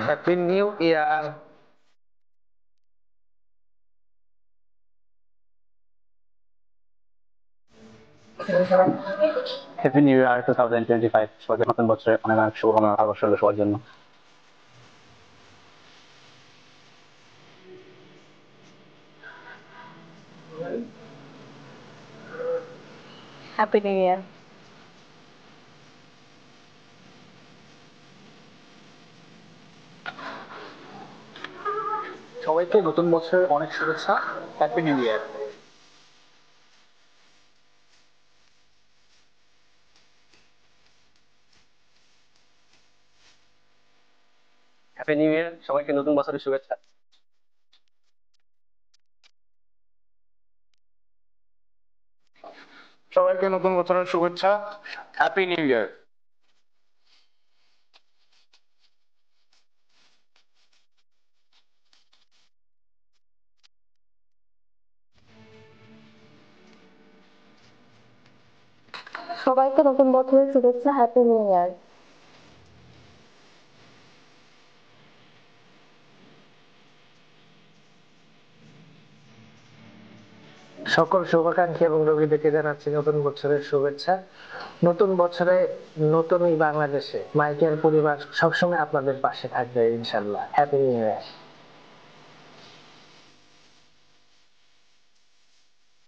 Happy new year. Happy new year 2025, সবাইকে নতুন বছরে অনেক অনেক শুভকামনা ভালোবাসা রইলো সবার জন্য। Happy new year. সবাইকে নতুন বছরের অনেক শুভেচ্ছা। Happy new year. Happy new year, সবাইকে নতুন বছরের শুভেচ্ছা। সবাইকে নতুন বছরের শুভেচ্ছা। Happy new year. সবাইকে নতুন বছরের শুভেচ্ছা, হ্যাপি নিউ ইয়ার। সকল শুভাকাঙ্ক্ষী এবং রোগীদেরকে জানাচ্ছি নতুন বছরের শুভেচ্ছা। নতুন বছরে নতুন এই বাংলাদেশে মাইকেল পরিবার সবসময় আপনাদের পাশে থাকবে ইনশাল্লাহ। Happy new year.